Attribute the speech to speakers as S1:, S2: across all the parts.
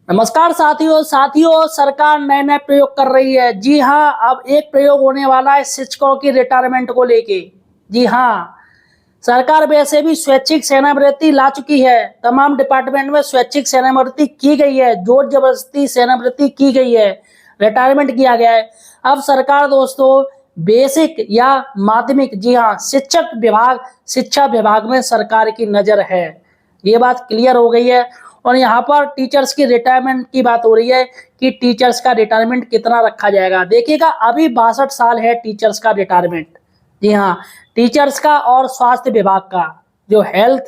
S1: नमस्कार साथियों सरकार नए नए प्रयोग कर रही है। जी हाँ, अब एक प्रयोग होने वाला है शिक्षकों की रिटायरमेंट को लेके। जी हाँ, सरकार वैसे भी स्वैच्छिक सेवानिवृत्ति ला चुकी है। तमाम डिपार्टमेंट में स्वैच्छिक सेवानिवृत्ति की गई है, जोर जबरदस्ती सेवानिवृत्ति की गई है, रिटायरमेंट किया गया है। अब सरकार दोस्तों बेसिक या माध्यमिक, जी हाँ, शिक्षा विभाग में सरकार की नजर है। ये बात क्लियर हो गई है। और यहाँ पर टीचर्स की रिटायरमेंट की बात हो रही है कि टीचर्स का रिटायरमेंट कितना रखा जाएगा। देखिएगा, अभी 62 साल है टीचर्स का रिटायरमेंट। जी हाँ, टीचर्स का और स्वास्थ्य विभाग का जो हेल्थ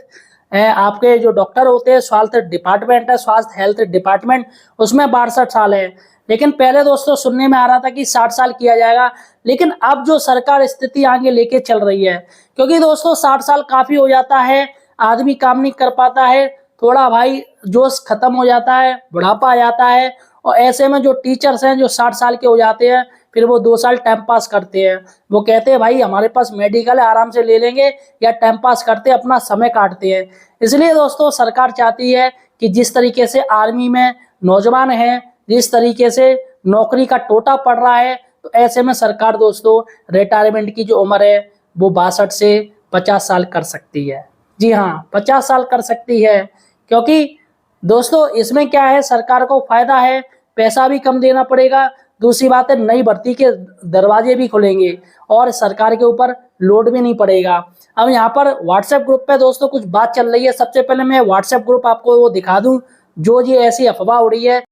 S1: है, आपके जो डॉक्टर होते हैं, स्वास्थ्य डिपार्टमेंट है, स्वास्थ्य हेल्थ डिपार्टमेंट, उसमें 62 साल है। लेकिन पहले दोस्तों सुनने में आ रहा था कि 60 साल किया जाएगा। लेकिन अब जो सरकार स्थिति आगे लेके चल रही है, क्योंकि दोस्तों 60 साल काफी हो जाता है, आदमी काम नहीं कर पाता है, थोड़ा भाई जोश खत्म हो जाता है, बुढ़ापा आ जाता है। और ऐसे में जो टीचर्स हैं जो 60 साल के हो जाते हैं, फिर वो 2 साल टाइम पास करते हैं। वो कहते हैं भाई हमारे पास मेडिकल है, आराम से ले लेंगे, या टाइम पास करते अपना समय काटते हैं। इसलिए दोस्तों सरकार चाहती है कि जिस तरीके से आर्मी में नौजवान हैं, जिस तरीके से नौकरी का टोटा पड़ रहा है, तो ऐसे में सरकार दोस्तों रिटायरमेंट की जो उम्र है वो 62 से 50 साल कर सकती है। जी हाँ, 50 साल कर सकती है। क्योंकि दोस्तों इसमें क्या है, सरकार को फायदा है, पैसा भी कम देना पड़ेगा। दूसरी बात है, नई भर्ती के दरवाजे भी खुलेंगे और सरकार के ऊपर लोड भी नहीं पड़ेगा। अब यहाँ पर व्हाट्सएप ग्रुप पे दोस्तों कुछ बात चल रही है। सबसे पहले मैं व्हाट्सएप ग्रुप आपको वो दिखा दूं जो ये ऐसी अफवाह हो रही है।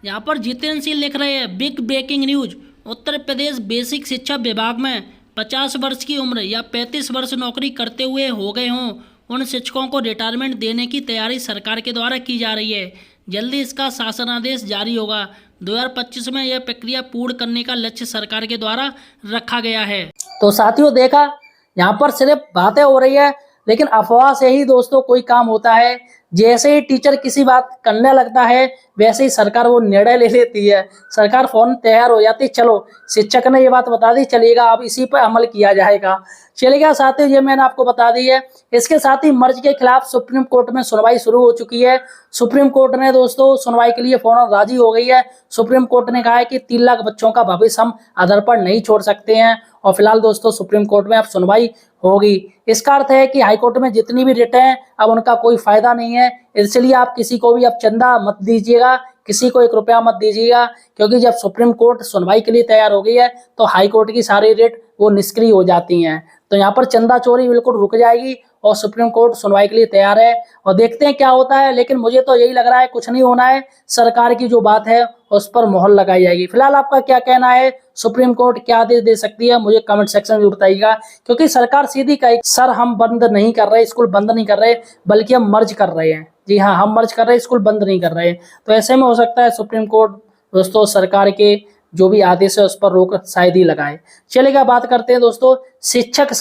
S1: यहाँ पर जितेंद्र सिंह लिख रहे हैं, big breaking news, Uttar Pradesh basic शिक्षा विभाग में 50 वर्ष की उम्र या 35 वर्ष नौकरी करते हुए हो गए हों उन शिक्षकों को रिटायरमेंट देने की तैयारी सरकार के द्वारा की जा रही है। जल्दी इसका शासनादेश जारी होगा। 2025 में यह प्रक्रिया पूर्ण करने का लक्ष्य सरकार के द्वारा रखा गया है। तो साथियों देखा, यहाँ पर सिर्फ बातें हो रही है, लेकिन अफवाह से ही दोस्तों कोई काम होता है। जैसे ही टीचर किसी बात करने लगता है, वैसे ही सरकार वो निर्णय ले लेती है। सरकार फौरन तैयार हो जाती है, चलो शिक्षक ने ये बात बता दी, चलेगा, अब इसी पर अमल किया जाएगा। चलेगा साथियों, ये मैंने आपको बता दी है। इसके साथ ही मर्ज के खिलाफ सुप्रीम कोर्ट में सुनवाई शुरू हो चुकी है। सुप्रीम कोर्ट ने दोस्तों सुनवाई के लिए फौरन राजी हो गई है। सुप्रीम कोर्ट ने कहा है कि 3 लाख बच्चों का भविष्य हम अधर पर नहीं छोड़ सकते हैं। और फिलहाल दोस्तों सुप्रीम कोर्ट में अब सुनवाई होगी। इसका अर्थ है कि हाईकोर्ट में जितनी भी रिट हैं, अब उनका कोई फायदा नहीं है। इसलिए आप किसी को भी अब चंदा मत दीजिएगा, किसी को 1 रुपया मत दीजिएगा, क्योंकि जब सुप्रीम कोर्ट सुनवाई के लिए तैयार हो गई है तो हाई कोर्ट की सारी रिट वो निष्क्रिय हो जाती हैं। तो यहाँ पर चंदा चोरी बिल्कुल रुक जाएगी और सुप्रीम कोर्ट सुनवाई के लिए तैयार है। और देखते हैं क्या होता है। लेकिन मुझे तो यही लग रहा है कुछ नहीं होना है, सरकार की जो बात है उस पर मोहर लगाई जाएगी। फिलहाल आपका क्या कहना है, सुप्रीम कोर्ट क्या आदेश दे सकती है, मुझे कमेंट सेक्शन में बताइएगा। क्योंकि सरकार सीधी कही, सर हम बंद नहीं कर रहे, स्कूल बंद नहीं कर रहे, बल्कि हम मर्ज कर रहे हैं। जी हाँ, हम मर्ज कर रहे हैं, स्कूल बंद नहीं कर रहे। तो ऐसे में हो सकता है सुप्रीम कोर्ट दोस्तों सरकार के जो भी आदेश है उस पर रोक शायद ही लगाए। चलिएगा बात करते हैं दोस्तों शिक्षक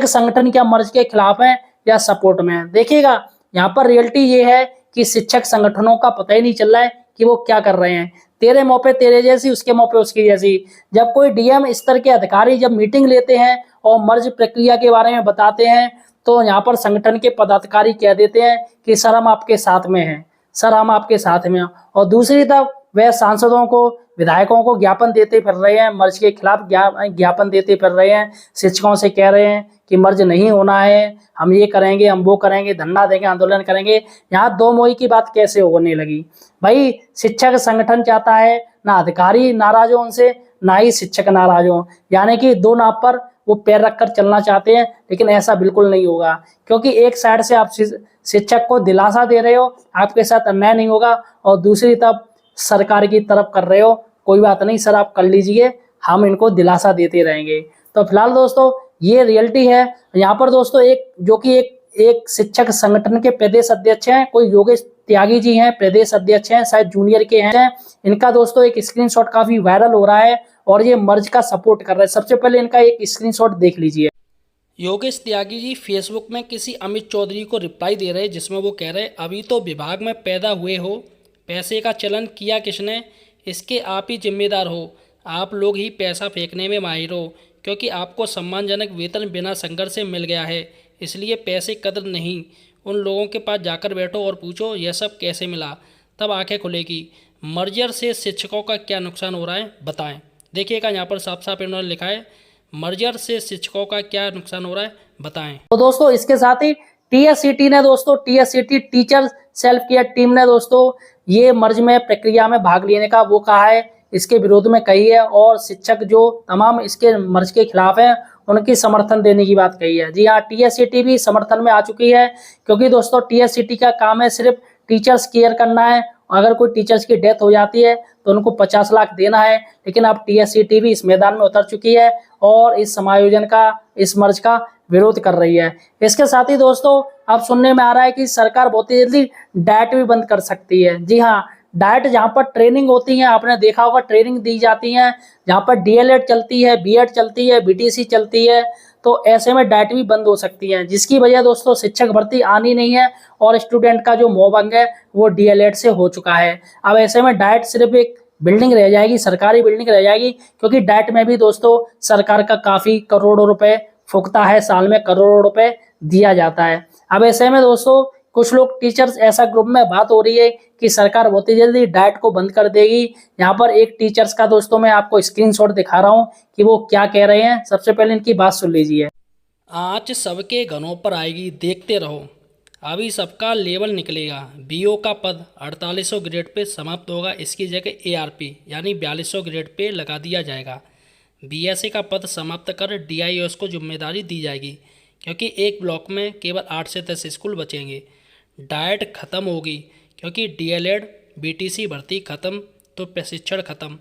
S1: संगठन क्या मर्ज के खिलाफ है या सपोर्ट में है। देखिएगा, यहाँ पर रियलिटी ये है कि शिक्षक संगठनों का पता ही नहीं चल रहा है कि वो क्या कर रहे हैं। तेरे मुंह पे तेरे जैसी, उसके मुंह पे उसकी जैसी। जब कोई डीएम स्तर के अधिकारी जब मीटिंग लेते हैं और मर्ज प्रक्रिया के बारे में बताते हैं, तो यहाँ पर संगठन के पदाधिकारी कह देते हैं कि सर हम आपके साथ में हैं, सर हम आपके साथ में हैं। और दूसरी तरफ वह सांसदों को, विधायकों को ज्ञापन देते फिर रहे हैं, मर्ज के खिलाफ ज्ञापन देते फिर रहे हैं, शिक्षकों से कह रहे हैं कि मर्ज नहीं होना है, हम ये करेंगे, हम वो करेंगे, धरना देंगे, आंदोलन करेंगे। यहाँ दो मोही की बात कैसे होने लगी भाई। शिक्षक संगठन चाहता है ना अधिकारी नाराज हो उनसे, ना ही शिक्षक नाराज हो, यानी कि दो नाव पर वो पैर रखकर चलना चाहते हैं। लेकिन ऐसा बिल्कुल नहीं होगा, क्योंकि एक साइड से आप शिक्षक को दिलासा दे रहे हो, आपके साथ अन्याय नहीं होगा, और दूसरी तरफ सरकार की तरफ कर रहे हो, कोई बात नहीं सर आप कर लीजिए, हम इनको दिलासा देते रहेंगे। तो फिलहाल दोस्तों ये रियलिटी है। यहाँ पर दोस्तों एक जो कि एक शिक्षक संगठन के प्रदेश अध्यक्ष हैं, कोई योगेश त्यागी जी हैं, प्रदेश अध्यक्ष हैं, शायद जूनियर के हैं। इनका दोस्तों एक स्क्रीनशॉट काफी वायरल हो रहा है और ये मर्ज का सपोर्ट कर रहे हैं। सबसे पहले इनका एक स्क्रीनशॉट देख लीजिए। योगेश त्यागी जी फेसबुक में किसी अमित चौधरी को रिप्लाई दे रहे हैं, जिसमें वो कह रहे हैं अभी तो विभाग में पैदा हुए हो, पैसे का चलन किया किसने, इसके आप ही जिम्मेदार हो। आप लोग ही पैसा फेंकने में माहिर हो, क्योंकि आपको सम्मानजनक वेतन बिना संघर्ष से मिल गया है, इसलिए पैसे कदर नहीं। उन लोगों के पास जाकर बैठो और पूछो यह सब कैसे मिला।
S2: तब आंखें खुलेगी। मर्जर से शिक्षकों का क्या नुकसान हो रहा है बताएं। देखिएगा यहाँ पर साफ साफ इन्होंने लिखा है, मर्जर से शिक्षकों का क्या नुकसान हो रहा है बताएं।
S1: तो दोस्तों इसके साथ ही टीएससीटी ने दोस्तों TSCT teacher self care team ने दोस्तों ये मर्ज में प्रक्रिया में भाग लेने का वो कहा है, इसके विरोध में कही है, और शिक्षक जो तमाम इसके मर्ज के खिलाफ हैं उनकी समर्थन देने की बात कही है। जी हाँ, टीएससीटी भी समर्थन में आ चुकी है, क्योंकि दोस्तों टीएससीटी का काम है सिर्फ टीचर्स केयर करना है। अगर कोई टीचर्स की डेथ हो जाती है तो उनको 50 लाख देना है, लेकिन अब टीएससीटी भी इस मैदान में उतर चुकी है और इस समायोजन का, इस मर्ज का विरोध कर रही है। इसके साथ ही दोस्तों अब सुनने में आ रहा है कि सरकार बहुत ही जल्दी डाइट भी बंद कर सकती है। जी हाँ, डाइट जहाँ पर ट्रेनिंग होती है, आपने देखा होगा ट्रेनिंग दी जाती है, जहाँ पर डीएलएड चलती है, बीएड चलती है, बीटीसी चलती है, तो ऐसे में डाइट भी बंद हो सकती है, जिसकी वजह दोस्तों शिक्षक भर्ती आनी नहीं है और स्टूडेंट का जो मोबंग है वो डीएलएड से हो चुका है। अब ऐसे में डाइट सिर्फ एक बिल्डिंग रह जाएगी, सरकारी बिल्डिंग रह जाएगी, क्योंकि डाइट में भी दोस्तों सरकार का काफ़ी करोड़ों रुपए फूकता है, साल में करोड़ों रुपए दिया जाता है। अब ऐसे में दोस्तों कुछ लोग टीचर्स ऐसा ग्रुप में बात हो रही है कि सरकार बहुत ही जल्दी डाइट को बंद कर देगी। यहाँ पर एक टीचर्स का दोस्तों मैं आपको स्क्रीनशॉट दिखा रहा हूँ कि वो क्या कह रहे हैं। सबसे पहले इनकी बात सुन लीजिए।
S2: आँच सबके घरों पर आएगी, देखते रहो, अभी सबका लेवल निकलेगा। बीओ का पद 4800 ग्रेड पे समाप्त होगा, इसकी जगह एआरपी यानी 4200 ग्रेड पे लगा दिया जाएगा। बीएसए का पद समाप्त कर डीआईओएस को जिम्मेदारी दी जाएगी, क्योंकि एक ब्लॉक में केवल 8 से 10 स्कूल बचेंगे। डाइट खत्म होगी, क्योंकि डीएलएड बीटीसी भर्ती खत्म तो प्रशिक्षण खत्म।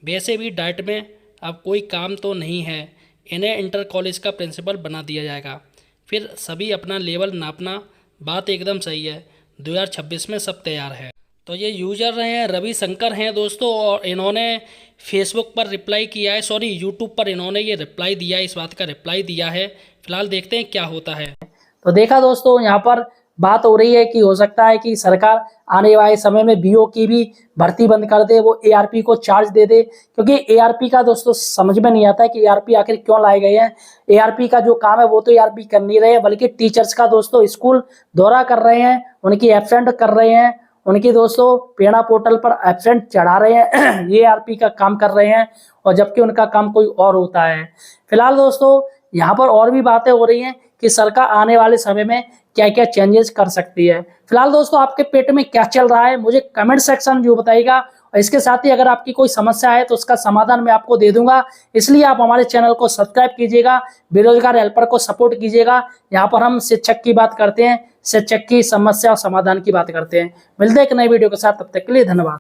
S2: वैसे भी डाइट में अब कोई काम तो नहीं है, इन्हें इंटर कॉलेज का प्रिंसिपल बना दिया जाएगा, फिर सभी अपना लेवल नापना। बात एकदम सही है, 2026 में सब तैयार है। तो ये यूजर रहे हैं रविशंकर हैं दोस्तों, और इन्होंने फेसबुक पर रिप्लाई किया है, सॉरी यूट्यूब पर इन्होंने ये रिप्लाई दिया है, इस बात का रिप्लाई दिया है। फिलहाल देखते हैं क्या होता है।
S1: तो देखा दोस्तों, यहाँ पर बात हो रही है कि हो सकता है कि सरकार आने वाले समय में बीओ की भी भर्ती बंद कर दे, वो एआरपी को चार्ज दे दे, क्योंकि एआरपी का दोस्तों समझ में नहीं आता है कि एआरपी आखिर क्यों लाए गए हैं। एआरपी का जो काम है वो तो एआरपी कर नहीं रहे हैं, बल्कि टीचर्स का दोस्तों स्कूल दौरा कर रहे हैं, उनकी एब्सेंट कर रहे हैं, उनकी दोस्तों पेड़ा पोर्टल पर एब्सेंट चढ़ा रहे हैं ये एआरपी का काम कर रहे हैं, और जबकि उनका काम कोई और होता है। फिलहाल दोस्तों यहाँ पर और भी बातें हो रही हैं कि सरकार आने वाले समय में क्या क्या चेंजेस कर सकती है। फिलहाल दोस्तों आपके पेट में क्या चल रहा है मुझे कमेंट सेक्शन जो बताइएगा, और इसके साथ ही अगर आपकी कोई समस्या है तो उसका समाधान मैं आपको दे दूंगा। इसलिए आप हमारे चैनल को सब्सक्राइब कीजिएगा, बेरोजगार हेल्पर को सपोर्ट कीजिएगा। यहाँ पर हम शिक्षक की बात करते हैं, शिक्षक की समस्या और समाधान की बात करते हैं। मिलते हैं एक नई वीडियो के साथ, तब तक के लिए धन्यवाद।